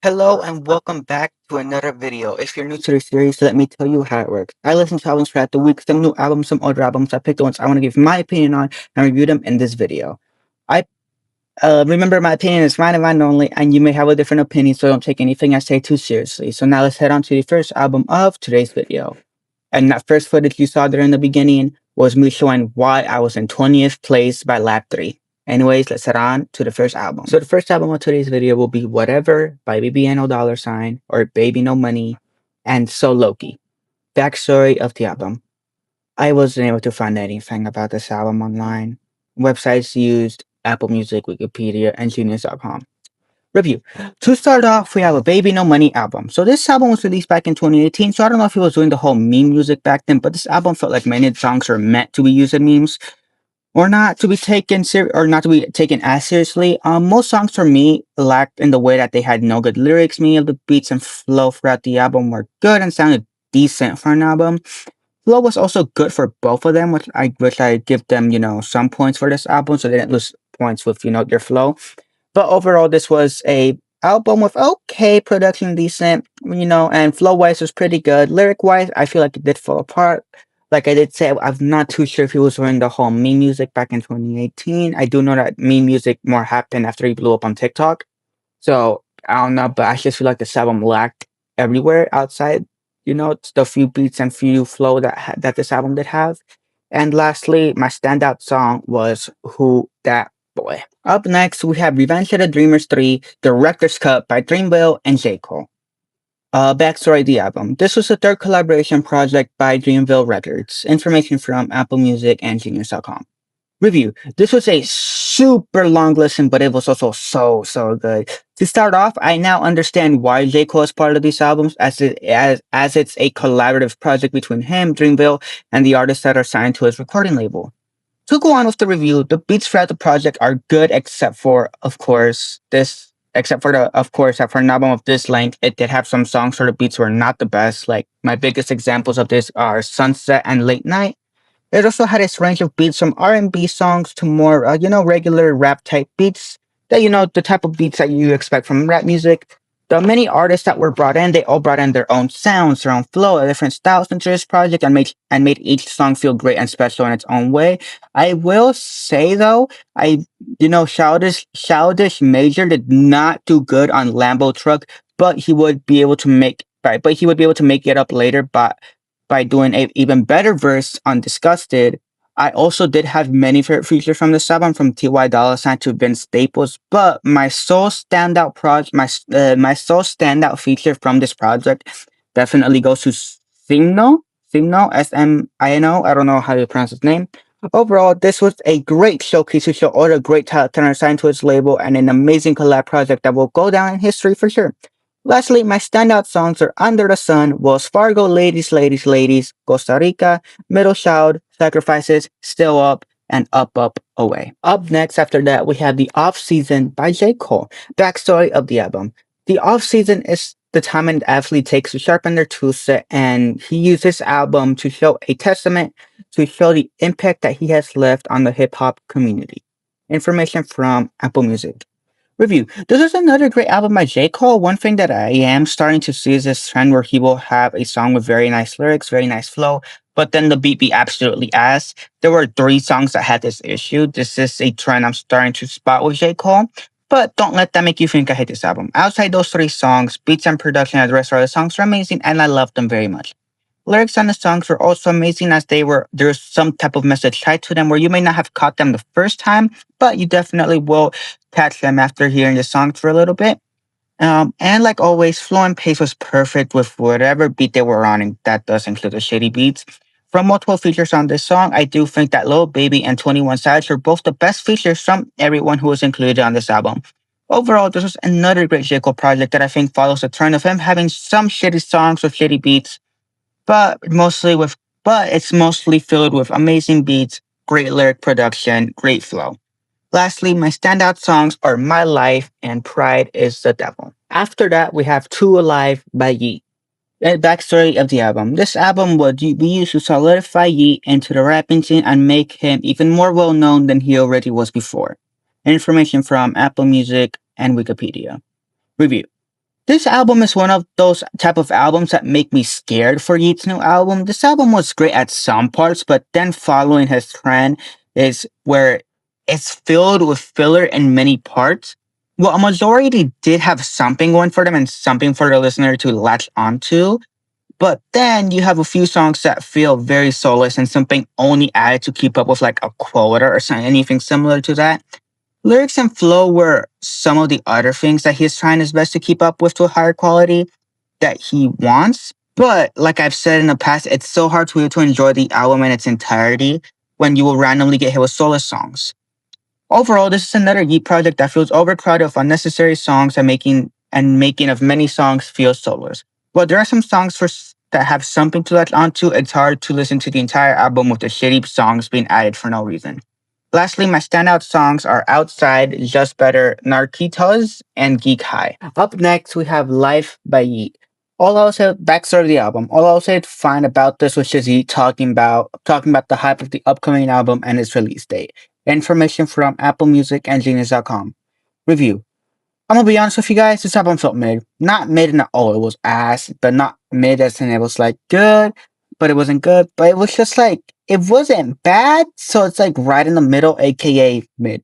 Hello and welcome back to another video. If you're new to the series, let me tell you how it works. I listen to albums throughout the week, some new albums, some older albums. I pick the ones I want to give my opinion on and review them in this video. I remember my opinion is mine and mine only, and you may have a different opinion, so don't take anything I say too seriously. So now let's head on to the first album of today's video. And that first footage you saw there in the beginning was me showing why I was in 20th place by lap 3. Anyways, let's head on to the first album. So the first album of today's video will be Whatever by BBNO $, or Baby No Money, and SoLoki. Backstory of the album. I wasn't able to find anything about this album online. Websites used Apple Music, Wikipedia, and Genius.com. Review. To start off, we have a Baby No Money album. So this album was released back in 2018, so I don't know if he was doing the whole meme music back then, but this album felt like many songs were meant to be used in memes, or not to be taken as seriously. Most songs for me lacked in the way that they had no good lyrics. Many of the beats and flow throughout the album were good and sounded decent for an album. Flow was also good for both of them, which I give them, some points for this album, so they didn't lose points with, their flow. But overall, this was a album with okay production, decent, and flow-wise was pretty good. Lyric-wise, I feel like it did fall apart. Like I did say, I'm not too sure if he was doing the whole meme music back in 2018. I do know that meme music more happened after he blew up on TikTok. So, I don't know, but I just feel like this album lacked everywhere outside, the few beats and few flow that this album did have. And lastly, my standout song was Who Dat Boy. Up next, we have Revenge of the Dreamers 3, Director's Cut by Dreamville and J. Cole. Backstory of the album. This was the third collaboration project by Dreamville Records. Information from Apple Music and Genius.com. Review. This was a super long listen, but it was also so good. To start off, I now understand why J. Cole is part of these albums, as it's a collaborative project between him, Dreamville, and the artists that are signed to his recording label. To go on with the review, the beats throughout the project are good, except for an album of this length, it did have some songs where the beats were not the best. Like, my biggest examples of this are Sunset and Late Night. It also had its range of beats from R&B songs to more, regular rap type beats. The type of beats that you expect from rap music. The many artists that were brought in, they all brought in their own sounds, their own flow, different styles into this project, and made each song feel great and special in its own way. I will say though, Childish Major did not do good on Lambo Truck, but he would be able to make it up later by doing an even better verse on Disgusted. I also did have many favorite features from this album, from T.Y. to Vince Staples, but my sole standout feature from this project definitely goes to Simno, S-M-I-N-O. I don't know how to pronounce his name. Overall, this was a great showcase to show all the great talent that are signed to his label, and an amazing collab project that will go down in history for sure. Lastly, my standout songs are Under the Sun, Wells Fargo, Ladies, Ladies, Ladies, Costa Rica, Middle Child, Sacrifices, Still Up, and Up, Up, Away. Up next after that, we have The Off Season by J. Cole. Backstory of the album. The Off Season is the time an athlete takes to sharpen their tool set, and he used this album to show a testament to show the impact that he has left on the hip-hop community. Information from Apple Music. Review. This is another great album by J. Cole. One thing that I am starting to see is this trend where he will have a song with very nice lyrics, very nice flow, but then the beat be absolutely ass. There were 3 songs that had this issue. This is a trend I'm starting to spot with J. Cole, but don't let that make you think I hate this album. Outside those 3 songs, beats and production and the rest of the songs are amazing, and I love them very much. Lyrics on the songs were also amazing, as there's some type of message tied to them where you may not have caught them the first time, but you definitely will catch them after hearing the songs for a little bit. And like always, flow and pace was perfect with whatever beat they were on, and that does include the shitty beats. From multiple features on this song, I do think that Lil Baby and 21 Savage are both the best features from everyone who was included on this album. Overall, this was another great J. Cole project that I think follows the trend of him having some shitty songs with shitty beats, but it's mostly filled with amazing beats, great lyric production, great flow. Lastly, my standout songs are My Life and Pride is the Devil. After that, we have Two Alive by Yeat. The backstory of the album. This album would be used to solidify Yeat into the rapping scene and make him even more well known than he already was before. Information from Apple Music and Wikipedia. Review. This album is one of those type of albums that make me scared for Yeat's new album. This album was great at some parts, but then following his trend is where it's filled with filler in many parts. Well, a majority did have something going for them and something for the listener to latch onto. But then you have a few songs that feel very soulless and something only added to keep up with like a quota or something, anything similar to that. Lyrics and flow were some of the other things that he's trying his best to keep up with to a higher quality that he wants. But like I've said in the past, it's so hard to enjoy the album in its entirety when you will randomly get hit with solo songs. Overall, this is another Yeat project that feels overcrowded of unnecessary songs and making of many songs feel soulless. While there are some songs that have something to latch onto, it's hard to listen to the entire album with the shitty songs being added for no reason. Lastly, my standout songs are Outside, Just Better, Narquitos, and Geek High. Up next, we have Lyfe by Yeat. All I'll say, backstory of the album. All I'll say to find about this was just Yeat talking about the hype of the upcoming album and its release date. Information from Apple Music and Genius.com. Review. I'm gonna be honest with you guys, this album felt mid. Not mid in the it was ass, but not mid as in it was like good, but it wasn't good. But it was just like it wasn't bad, so it's like right in the middle, aka mid.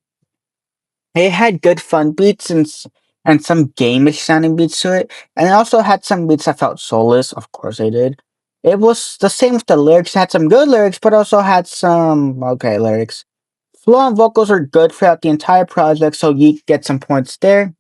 It had good fun beats and some gameish sounding beats to it, and it also had some beats that felt soulless. Of course, they did. It was the same with the lyrics. It had some good lyrics, but also had some okay lyrics. Flow and vocals are good throughout the entire project, so you get some points there.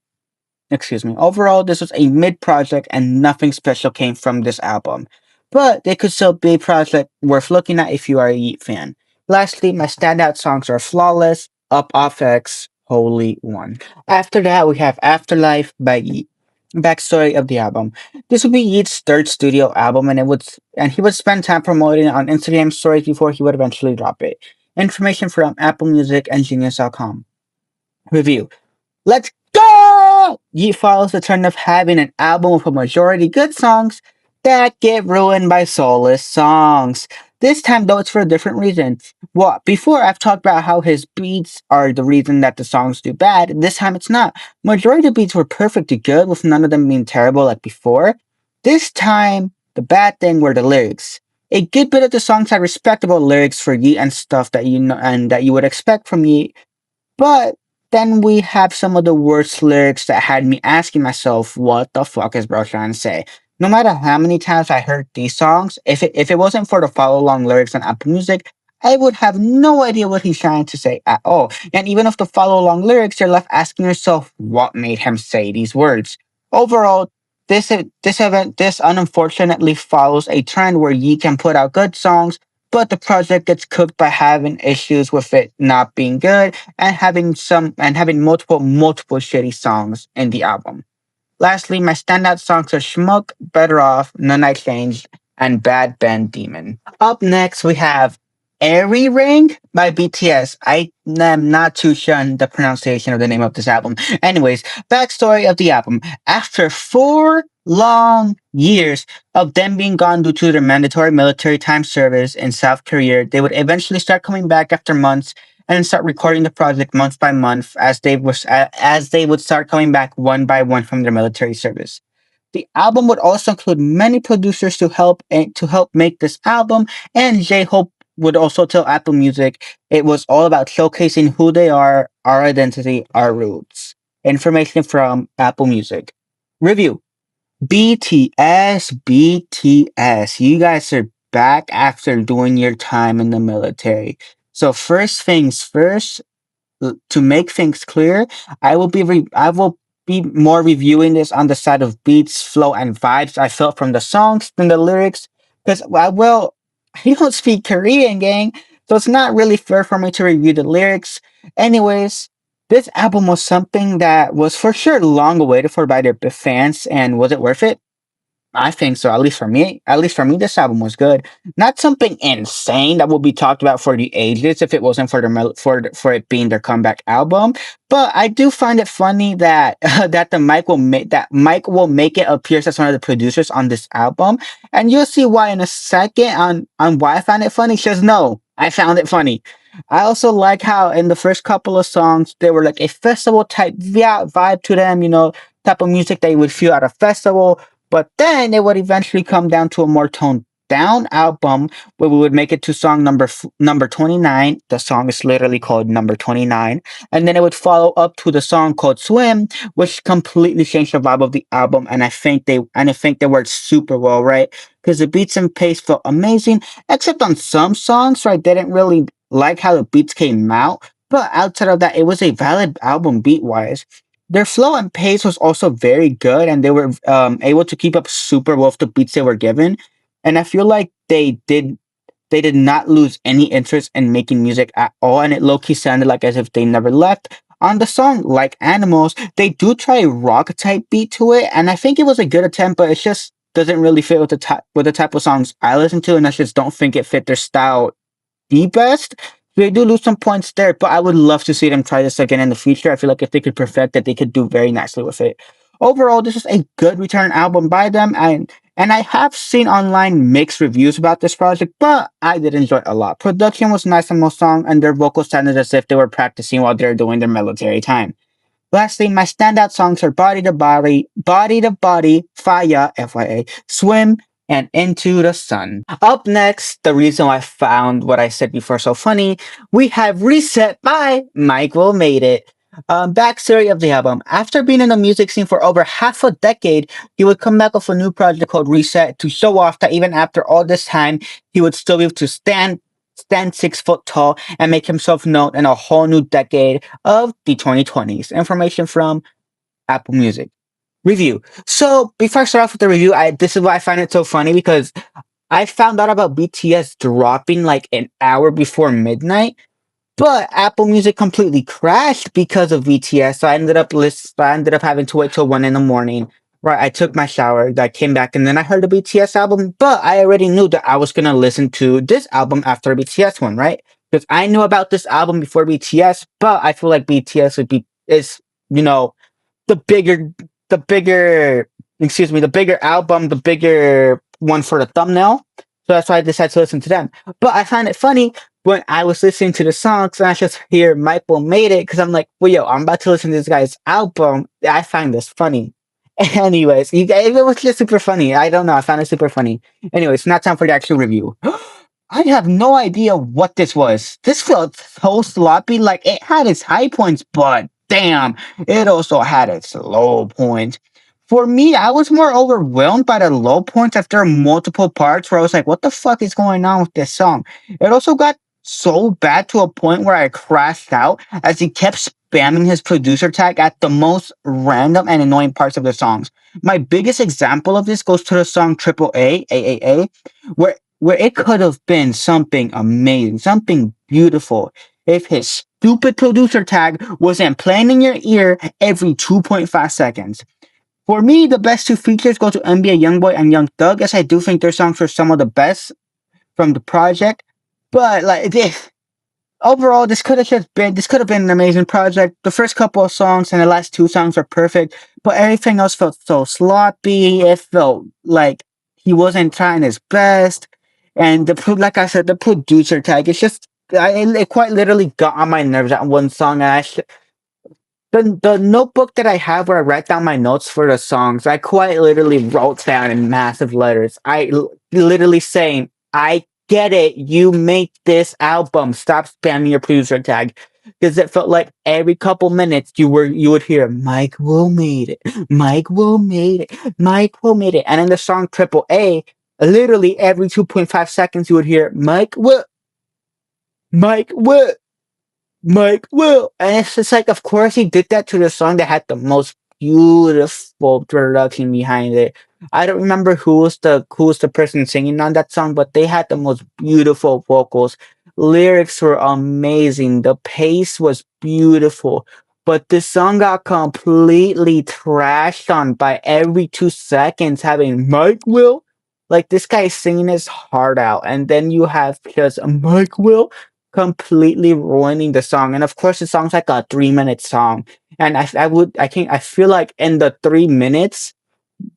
Excuse me. Overall, this was a mid project and nothing special came from this album. But it could still be a project worth looking at if you are a Yeat fan. Lastly, my standout songs are Flawless, Up Off X, Holy One. After that, we have AfterLyfe by Yeat. Backstory of the album. This would be Yeat's third studio album and he would spend time promoting it on Instagram stories before he would eventually drop it. Information from Apple Music and Genius.com. Review. Let's go! Yeat follows the trend of having an album with a majority good songs that get ruined by soulless songs. This time, though, it's for a different reason. Well, before I've talked about how his beats are the reason that the songs do bad. This time, it's not. Majority of the beats were perfectly good, with none of them being terrible like before. This time, the bad thing were the lyrics. A good bit of the songs had respectable lyrics for Yeat and stuff that you know and that you would expect from Yeat, but then we have some of the worst lyrics that had me asking myself, what the fuck is bro trying to say? No matter how many times I heard these songs, if it wasn't for the follow along lyrics on Apple Music, I would have no idea what he's trying to say at all. And even if the follow along lyrics, you're left asking yourself, what made him say these words? Overall, this unfortunately follows a trend where you can put out good songs, but the project gets cooked by having issues with it not being good and having multiple shitty songs in the album. Lastly, my standout songs are Schmuck, Better Off, None I Changed, and Bad Ben Demon. Up next, we have AIRRANG by BTS. I am not too sure on the pronunciation of the name of this album. Anyways, backstory of the album. After 4 long years of them being gone due to their mandatory military time service in South Korea, they would eventually start coming back after months and start recording the project month by month as they would start coming back one by one from their military service. The album would also include many producers to help make this album, and J-Hope would also tell Apple Music it was all about showcasing who they are, our identity, our roots. Information from Apple Music. Review. BTS. You guys are back after doing your time in the military. So first things first, to make things clear, I will be more reviewing this on the side of beats, flow, and vibes I felt from the songs than the lyrics. Because I don't speak Korean, gang, so it's not really fair for me to review the lyrics. Anyways, this album was something that was for sure long awaited for by their fans, and was it worth it? I think so. At least for me. At least for me, this album was good. Not something insane that will be talked about for the ages if it wasn't for for it being their comeback album. But I do find it funny that that Mike will make it appear as one of the producers on this album, and you'll see why in a second on why I found it funny. She says no, I found it funny. I also like how in the first couple of songs there were like a festival type vibe to them. type of music that you would feel at a festival. But then it would eventually come down to a more toned down album where we would make it to song number 29. The song is literally called number 29. And then it would follow up to the song called Swim, which completely changed the vibe of the album. And I think they worked super well, right? Because the beats and pace felt amazing, except on some songs where I didn't really like how the beats came out. But outside of that, it was a valid album beat wise. Their flow and pace was also very good, and they were able to keep up super well with the beats they were given. And I feel like they did not lose any interest in making music at all, and it low-key sounded like as if they never left. On the song Like Animals, they do try a rock type beat to it, and I think it was a good attempt, but it just doesn't really fit with the type of songs I listen to, and I just don't think it fit their style the best. They do lose some points there, but I would love to see them try this again in the future. I feel like if they could perfect it, they could do very nicely with it. Overall, this is a good return album by them, and I have seen online mixed reviews about this project, but I did enjoy it a lot. Production was nice on most songs, and their vocals sounded as if they were practicing while they were doing their military time. Lastly, my standout songs are Body to Body, Fire, FYA, Swim, and Into the Sun. Up next, the reason I found what I said before so funny, we have Reset by Mike Will Made It. Backstory of the album. After being in the music scene for over half a decade, he would come back with a new project called Reset to show off that even after all this time, he would still be able to stand 6 foot tall and make himself known in a whole new decade of the 2020s. Information from Apple Music. Review. So before I start off with the review, this is why I find it so funny because I found out about BTS dropping like an hour before midnight, but Apple Music completely crashed because of BTS. So I ended up having to wait till 1 in the morning. Right, I took my shower, I came back, and then I heard the BTS album. But I already knew that I was gonna listen to this album after the BTS one, right? Because I knew about this album before BTS, but I feel like BTS is you know the bigger the bigger the bigger album, the bigger one for the thumbnail. So that's why I decided to listen to them. But I find it funny when I was listening to the songs and I just hear Michael Made It because I'm like, well, yo, I'm about to listen to this guy's album. I find this funny. Anyways, it was just super funny. I don't know. I found it super funny. Anyways, now time for the actual review. I have no idea what this was. This felt so sloppy. Like it had its high points, but damn, it also had its low points. For me, I was more overwhelmed by the low points after multiple parts where I was like, what the fuck is going on with this song? It also got so bad to a point where I crashed out as he kept spamming his producer tag at the most random and annoying parts of the songs. My biggest example of this goes to the song Triple A, AAA, where it could have been something amazing, something beautiful if his stupid producer tag wasn't playing in your ear every 2.5 seconds. For me, the best two features go to NBA Youngboy and Young Thug, as I do think their songs are some of the best from the project. But overall, this could have been an amazing project. The first couple of songs and the last two songs are perfect, but everything else felt so sloppy. It felt like he wasn't trying his best, and like I said, the producer tag. It quite literally got on my nerves at one song, and the notebook that I have where I write down my notes for the songs, I quite literally wrote down in massive letters. Literally saying, I get it, you make this album. Stop spamming your producer tag. Because it felt like every couple minutes you would hear Mike Will Made It, Mike Will Made It, Mike Will Made It. And in the song Triple A, literally every 2.5 seconds you would hear Mike Will, Mike Will, Mike Will. And it's just like, of course, he did that to the song that had the most beautiful production behind it. I don't remember who was the person singing on that song, but they had the most beautiful vocals. Lyrics were amazing. The pace was beautiful. But this song got completely trashed on by every 2 seconds having Mike Will. Like this guy is singing his heart out, and then you have just Mike Will completely ruining the song. And of course, the song's like a 3 minute song. And I feel like in the 3 minutes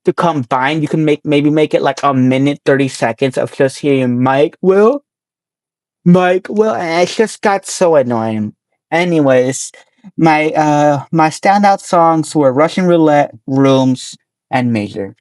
to combine, you can maybe make it like a minute 30 seconds of just hearing Mike Will, and it just got so annoying. Anyways, My standout songs were Russian Roulette, Rooms, and Major.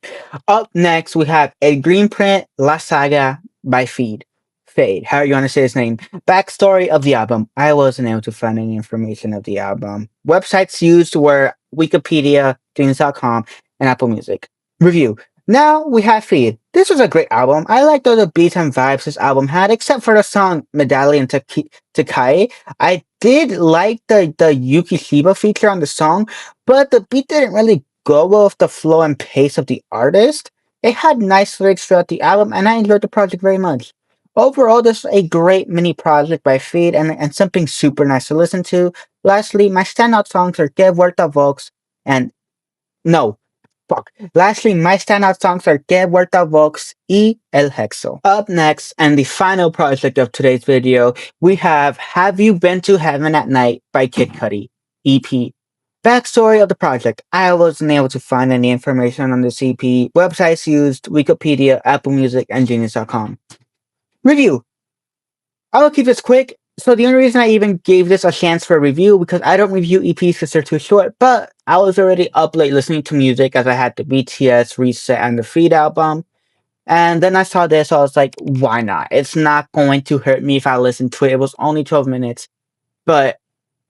Up next, we have A Green Print, La Saga by Feid. Feid, how you want to say his name? Backstory of the album. I wasn't able to find any information of the album. Websites used were Wikipedia, Jeans.com, and Apple Music. Review. Now we have Feid. This was a great album. I liked all the beats and vibes this album had, except for the song Medallion Takai. I did like the Yuki Shiba feature on the song, but the beat didn't really go well with the flow and pace of the artist. It had nice lyrics throughout the album, and I enjoyed the project very much. Overall, this is a great mini project by Feid and something super nice to listen to. Lastly, my standout songs are Que Vuelta Vox and No, fuck. Lastly, my standout songs are Que Vuelta Vox y El Hexo. Up next, and the final project of today's video, we Have You Been to Heaven at Night by Kid Cudi, EP. Backstory of the project. I wasn't able to find any information on this EP. Websites used Wikipedia, Apple Music, and Genius.com. Review. I will keep this quick. So the only reason I even gave this a chance for a review because I don't review EPs because they're too short, but I was already up late listening to music as I had the BTS Reset and the Feid album. And then I saw this, so I was like, why not? It's not going to hurt me if I listen to it. It was only 12 minutes. But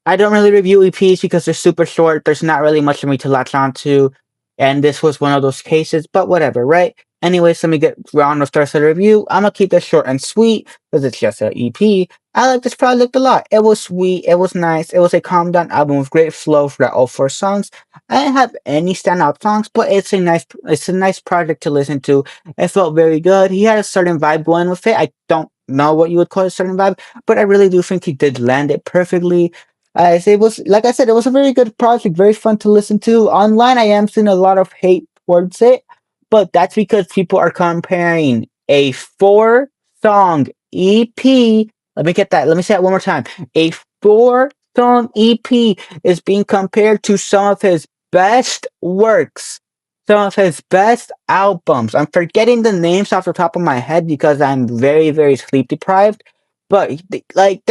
I don't really review EPs because they're super short. There's not really much for me to latch onto. And this was one of those cases, but whatever, right? Anyways, let me get round with the rest of the review. I'm gonna keep this short and sweet because it's just an EP. I like this project a lot. It was sweet, it was nice, it was a calm down album with great flow throughout all 4 songs. I didn't have any standout songs, but it's a nice project to listen to. It felt very good. He had a certain vibe going with it. I don't know what you would call a certain vibe, but I really do think he did land it perfectly. It was, like I said, it was a very good project, very fun to listen to. Online, I am seeing a lot of hate towards it, but that's because people are comparing a 4-song EP. Let me get that. Let me say it one more time. A 4-song EP is being compared to some of his best works, some of his best albums. I'm forgetting the names off the top of my head because I'm very, very sleep deprived. But like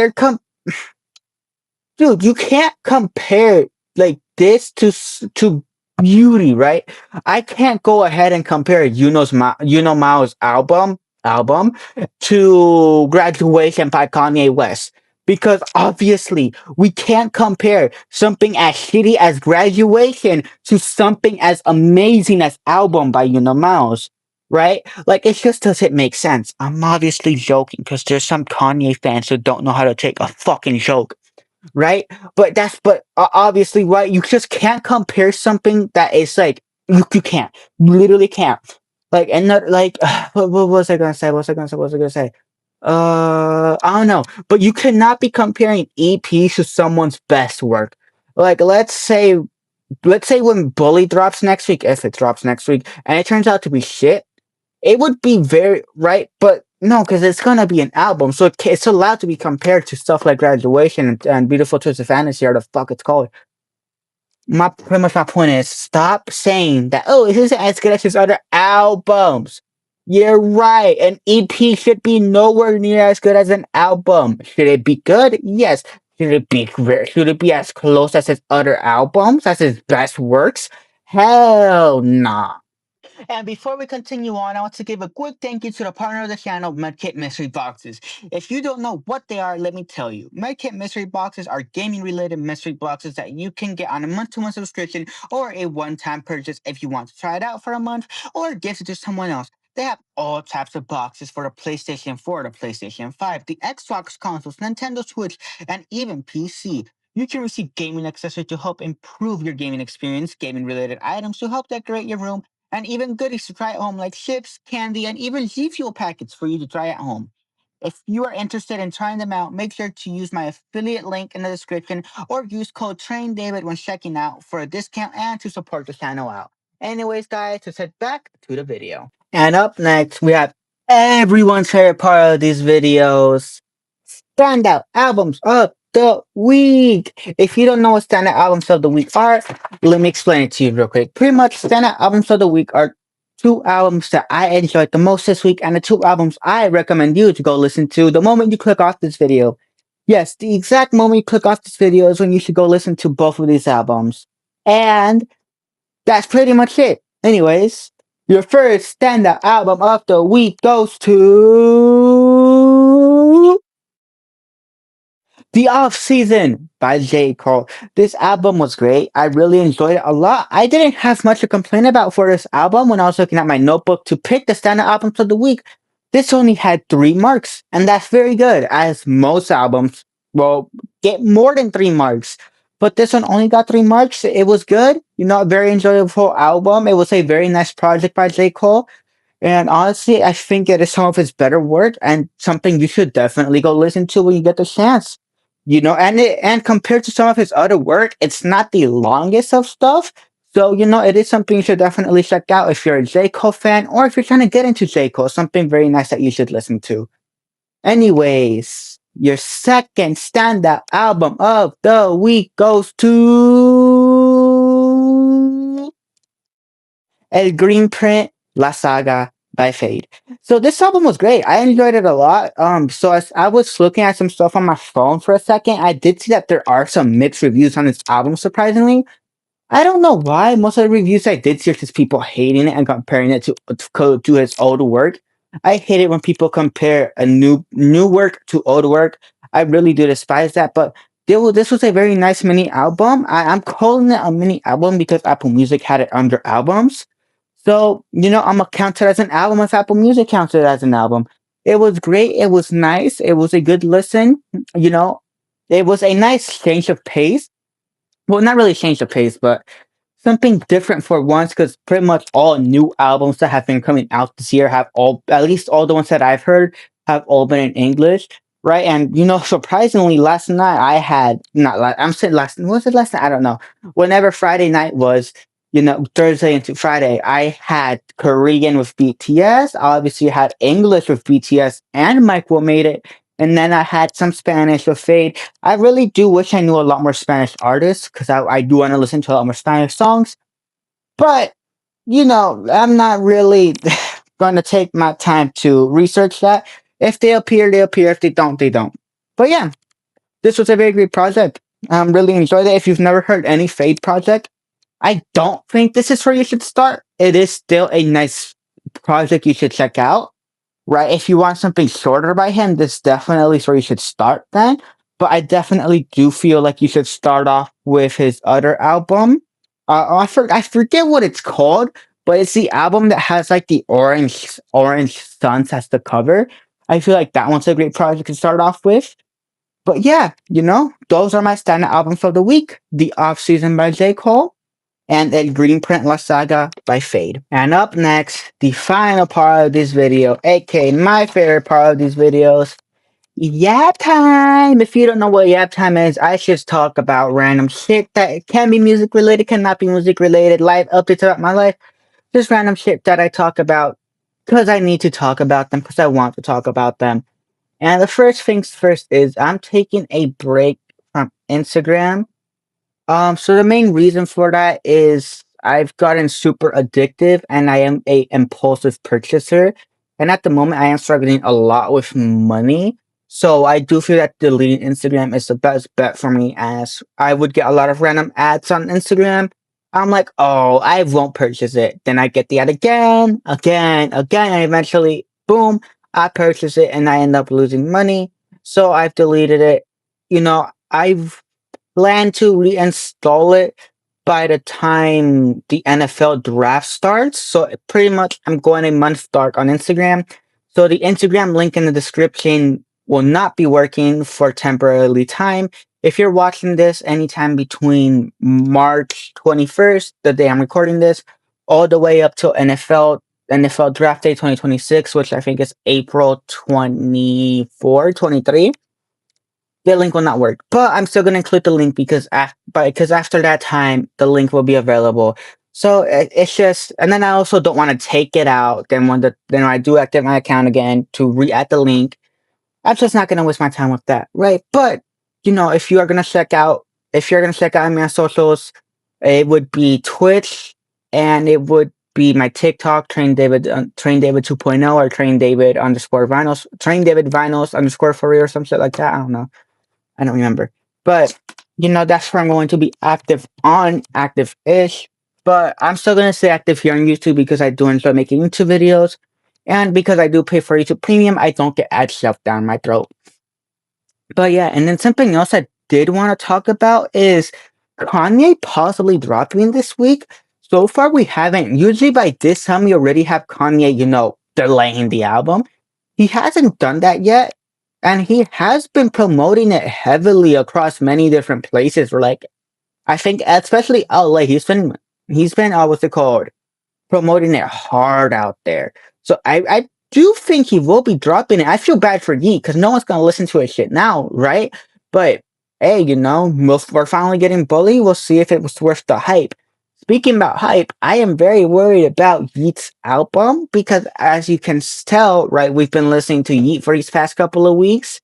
dude, you can't compare like this to Beauty, right? I can't go ahead and compare Yuno Mao's album to Graduation by Kanye West because obviously we can't compare something as shitty as Graduation to something as amazing as Album by Yuno Mao's. Right? Like, it just doesn't make sense. I'm obviously joking because there's some Kanye fans who don't know how to take a fucking joke, right? But obviously, right? You just can't compare something that is like you can't, literally can't. Like, and not like what was I gonna say? What was I gonna say? I don't know. But you cannot be comparing EPs to someone's best work. Like, let's say when Bully drops next week, if it drops next week, and it turns out to be shit, it would be very right, but no, because it's gonna be an album, so it's allowed to be compared to stuff like Graduation and Beautiful Twisted Fantasy, or the fuck it's called. Pretty much my point is, stop saying that. Oh, it isn't as good as his other albums. You're right. An EP should be nowhere near as good as an album. Should it be good? Yes. Should it be as close as his other albums, as his best works? Hell nah. And before we continue on, I want to give a quick thank you to the partner of the channel, Medkit Mystery Boxes. If you don't know what they are, let me tell you. Medkit Mystery Boxes are gaming-related mystery boxes that you can get on a month-to-month subscription or a one-time purchase if you want to try it out for a month or gift it to someone else. They have all types of boxes for the PlayStation 4, the PlayStation 5, the Xbox consoles, Nintendo Switch, and even PC. You can receive gaming accessories to help improve your gaming experience, gaming-related items to help decorate your room, and even goodies to try at home like chips, candy, and even G Fuel packets for you to try at home. If you are interested in trying them out, make sure to use my affiliate link in the description or use code TrainDavid when checking out for a discount and to support the channel out. Anyways, guys, let's head back to the video. And up next, we have everyone's favorite part of these videos, standout albums of the week. If you don't know what standout albums of the week are, let me explain it to you real quick. Pretty much, standout albums of the week are 2 albums that I enjoyed the most this week, and the 2 albums I recommend you to go listen to the moment you click off this video. Yes, the exact moment you click off this video is when you should go listen to both of these albums. And that's pretty much it. Anyways, your first standout album of the week goes to The Off Season by J. Cole. This album was great. I really enjoyed it a lot. I didn't have much to complain about for this album when I was looking at my notebook to pick the standout albums of the week. This only had 3 marks, and that's very good, as most albums will get more than 3 marks. But this one only got 3 marks. It was good. You know, a very enjoyable album. It was a very nice project by J. Cole. And honestly, I think it is some of his better work and something you should definitely go listen to when you get the chance. You know, and compared to some of his other work, it's not the longest of stuff. So, you know, it is something you should definitely check out if you're a J. Cole fan or if you're trying to get into J. Cole, something very nice that you should listen to. Anyways, your second standout album of the week goes to El Green Print La Saga by Feid. So this album was great. I enjoyed it a lot. So as I was looking at some stuff on my phone for a second, I did see that there are some mixed reviews on this album, surprisingly. I don't know why. Most of the reviews I did see are just people hating it and comparing it to his old work. I hate it when people compare a new work to old work. I really do despise that. But this was a very nice mini album. I'm calling it a mini album because Apple Music had it under albums. So, you know, I'm gonna count it as an album if Apple Music counts it as an album. It was great. It was nice. It was a good listen. You know, it was a nice change of pace. Well, not really change of pace, but something different for once, because pretty much all new albums that have been coming out this year have all, at least all the ones that I've heard, have all been in English, right? And you know, surprisingly, last night I had not. I'm saying last. Was it last night? I don't know. Whenever Friday night was, you know, Thursday into Friday, I had Korean with BTS. Obviously, I had English with BTS and Mike Will Made It. And then I had some Spanish with Feid. I really do wish I knew a lot more Spanish artists because I do want to listen to a lot more Spanish songs. But, you know, I'm not really going to take my time to research that. If they appear, they appear. If they don't, they don't. But yeah, this was a very great project. Really enjoyed it. If you've never heard any Feid project, I don't think this is where you should start. It is still a nice project you should check out. Right, if you want something shorter by him, this definitely is where you should start then. But I definitely do feel like you should start off with his other album. I forget what it's called, but it's the album that has like the orange suns as the cover. I feel like that one's a great project to start off with. But yeah, you know, those are my standout albums of the week. The Off Season by J. Cole and El Green Print La Saga by Feid. And up next, the final part of this video, aka my favorite part of these videos, Yap Time! If you don't know what Yap Time is, I just talk about random shit that can be music related, cannot be music related, life updates about my life, just random shit that I talk about because I need to talk about them, because I want to talk about them. And the first things first is I'm taking a break from Instagram. So the main reason for that is I've gotten super addictive and I am a impulsive purchaser. And at the moment I am struggling a lot with money. So I do feel that deleting Instagram is the best bet for me, as I would get a lot of random ads on Instagram. I'm like, oh, I won't purchase it. Then I get the ad again, and eventually, boom, I purchase it and I end up losing money. So I've deleted it. You know, I've plan to reinstall it by the time the NFL draft starts. So pretty much I'm going a month dark on Instagram. So the Instagram link in the description will not be working for temporarily time. If you're watching this anytime between March 21st, the day I'm recording this, all the way up till NFL draft day 2026, which I think is April 24, 23, the link will not work, but I'm still gonna include the link because after that time, the link will be available. So it's just, and then I also don't want to take it out. Then when I do activate my account again to re-add the link, I'm just not gonna waste my time with that, right? But you know, if you're gonna check out my socials, it would be Twitch, and it would be my TikTok, TrainDavid 2.0, or TrainDavid_vinyls, TrainDavid vinyls _ for real, or some shit like that. I don't know. I don't remember. But that's where I'm going to be active-ish. But I'm still gonna stay active here on YouTube because I do enjoy making YouTube videos, and because I do pay for YouTube Premium, I don't get ad shoved down my throat. But yeah, and then something else I did want to talk about is Kanye possibly dropping this week. So far, we haven't. Usually by this time, we already have Kanye, delaying the album. He hasn't done that yet, and he has been promoting it heavily across many different places. Like, I think, especially LA, he's been what's it called? Promoting it hard out there. So I do think he will be dropping it. I feel bad for Yeat because no one's gonna listen to his shit now, right? But hey, we're finally getting bullied. We'll see if it was worth the hype. Speaking about hype, I am very worried about Yeat's album because, as you can tell, right, we've been listening to Yeat for these past couple of weeks,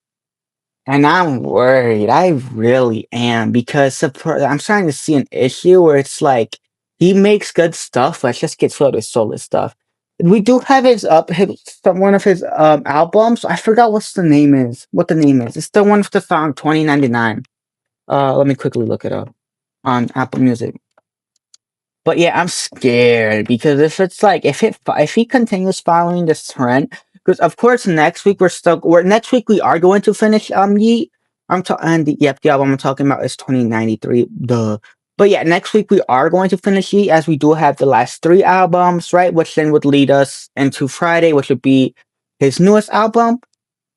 and I'm worried. I really am because I'm starting to see an issue where it's like he makes good stuff, but it just gets filled with soulless stuff. We do have one of his albums. I forgot what the name is. It's the one with the song 2099. Let me quickly look it up on Apple Music. But yeah, I'm scared because if he continues following this trend, because of course next week we are going to finish Yeat. The album I'm talking about is 2093. Duh. But yeah, next week we are going to finish Yeat, as we do have the last 3 albums, right? Which then would lead us into Friday, which would be his newest album.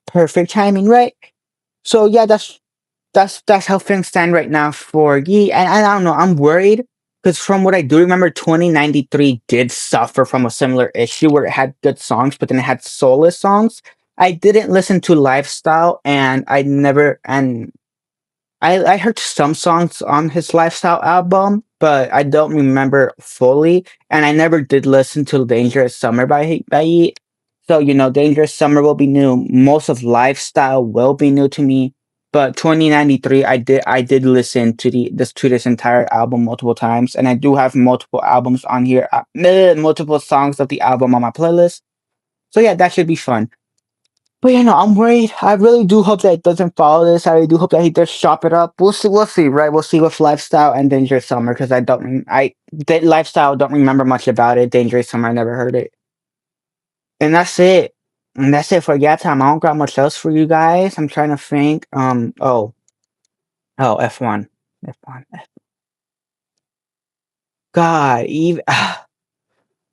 Perfect timing, right? So yeah, that's how things stand right now for Yeat. And I don't know, I'm worried because from what I do remember, 2093 did suffer from a similar issue where it had good songs, but then it had soulless songs. I didn't listen to Lifestyle, and I heard some songs on his Lifestyle album, but I don't remember fully. And I never did listen to Dangerous Summer by Yeat. So, Dangerous Summer will be new. Most of Lifestyle will be new to me. But 2093, I did listen to this entire album multiple times, and I do have multiple albums on here, multiple songs of the album on my playlist. So yeah, that should be fun. But I'm worried. I really do hope that it doesn't follow this. I really do hope that he does chop it up. We'll see. We'll see. Right? We'll see with Lifestyle and Dangerous Summer, because that Lifestyle don't remember much about it. Dangerous Summer, I never heard it. And that's it. And that's it for Yap Time. I don't got much else for you guys. I'm trying to think. F1. F1. God, even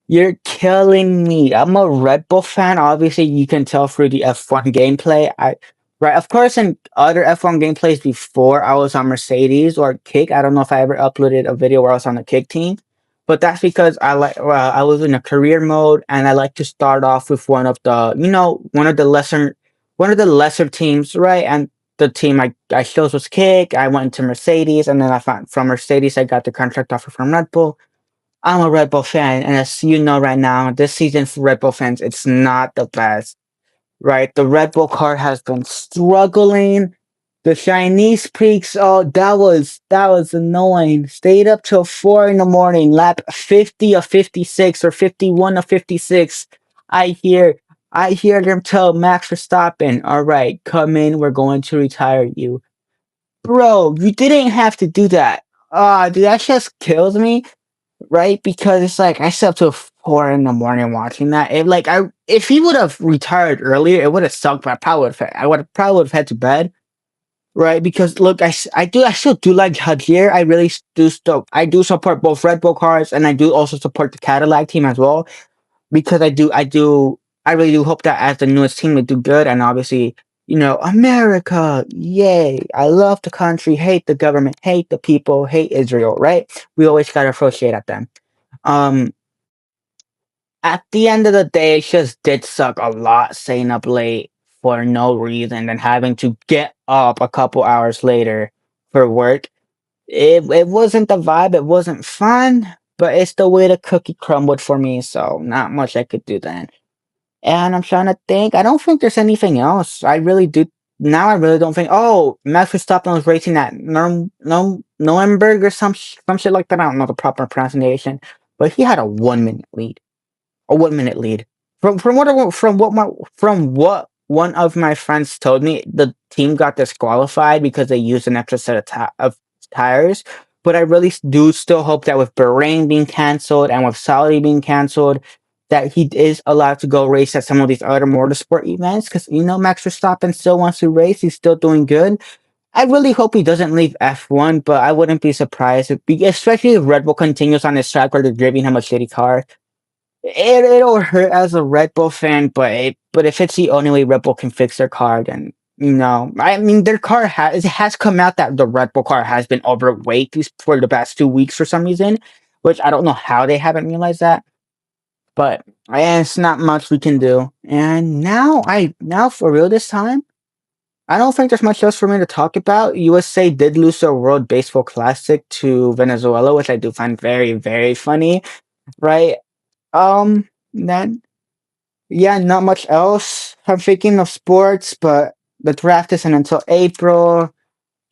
you're killing me. I'm a Red Bull fan. Obviously, you can tell through the F1 gameplay. Right, of course, in other F1 gameplays before, I was on Mercedes or Kick. I don't know if I ever uploaded a video where I was on the Kick team, but that's because I was in a career mode, and I like to start off with one of the lesser teams, right? And the team I chose was Kick. I went to Mercedes, and then I found from Mercedes I got the contract offer from Red Bull. I'm a Red Bull fan, and as you know right now, this season for Red Bull fans, it's not the best, right? The Red Bull car has been struggling. The Chinese peaks, oh, that was annoying. Stayed up till 4 in the morning, lap 50 of 56 or 51 of 56. I hear, I hear them tell Max Verstappen, all right, come in, we're going to retire you. Bro, you didn't have to do that. Ah, dude, that just kills me, right? Because it's like I slept till 4 in the morning watching that. If he would have retired earlier, it would have sucked. But I would probably would have had to bed, right? Because look, I still do like Hajir. I do support both Red Bull cars, and I do also support the Cadillac team as well, because I really do hope that as the newest team they do good. And obviously, America, yay! I love the country, hate the government, hate the people, hate Israel, right? We always gotta throw shade at them. Um, at the end of the day, it just did suck a lot staying up late for no reason and having to get up a couple hours later for work. It wasn't the vibe, it wasn't fun, but it's the way the cookie crumbled for me, so not much I could do then. And I'm trying to think. I don't think there's anything else. I really do. Now I really don't think. Oh, Max Verstappen was racing at Nuremberg or some shit like that. I don't know the proper pronunciation, but he had a 1 minute lead. A 1 minute lead. From what one of my friends told me the team got disqualified because they used an extra set of tires. But I really do still hope that with Bahrain being canceled and with Saudi being canceled, that he is allowed to go race at some of these other motorsport events. Because Max Verstappen still wants to race; he's still doing good. I really hope he doesn't leave F1, but I wouldn't be surprised, especially if Red Bull continues on this track where they're driving him a shitty car. It'll hurt as a Red Bull fan, but if it's the only way Red Bull can fix their car, then I mean their car has come out that the Red Bull car has been overweight for the past 2 weeks for some reason, which I don't know how they haven't realized that. But it's not much we can do. And now for real this time, I don't think there's much else for me to talk about. USA did lose the World Baseball Classic to Venezuela, which I do find very, very funny, right? Then yeah, not much else. I'm thinking of sports, but the draft isn't until April.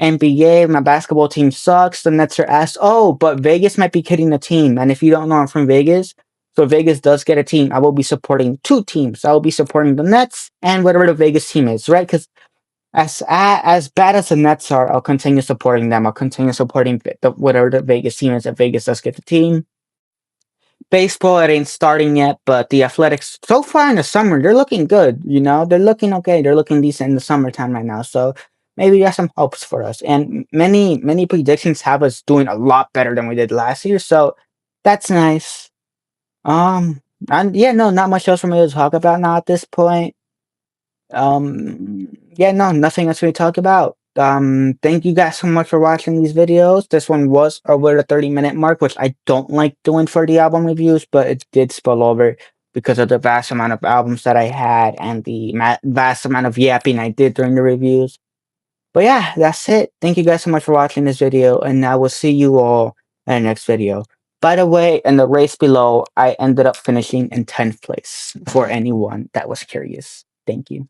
NBA, my basketball team sucks. The Nets are ass. Oh, but Vegas might be getting a team. And if you don't know, I'm from Vegas. So if Vegas does get a team, I will be supporting two teams. I will be supporting the Nets and whatever the Vegas team is, right? Because as bad as the Nets are, I'll continue supporting them. I'll continue supporting whatever the Vegas team is if Vegas does get the team. Baseball, it ain't starting yet, but the Athletics, so far in the summer, they're looking good. They're looking okay. They're looking decent in the summertime right now. So maybe that's some hopes for us. And many predictions have us doing a lot better than we did last year. So that's nice. And yeah, no, not much else for me to talk about now at this point. Yeah, no, nothing else we talk about. Thank you guys so much for watching these videos. This one was over the 30-minute mark, which I don't like doing for the album reviews, but it did spill over because of the vast amount of albums that I had and the vast amount of yapping I did during the reviews. But yeah, that's it. Thank you guys so much for watching this video, and I will see you all in the next video. By the way, in the race below, I ended up finishing in 10th place for anyone that was curious. Thank you.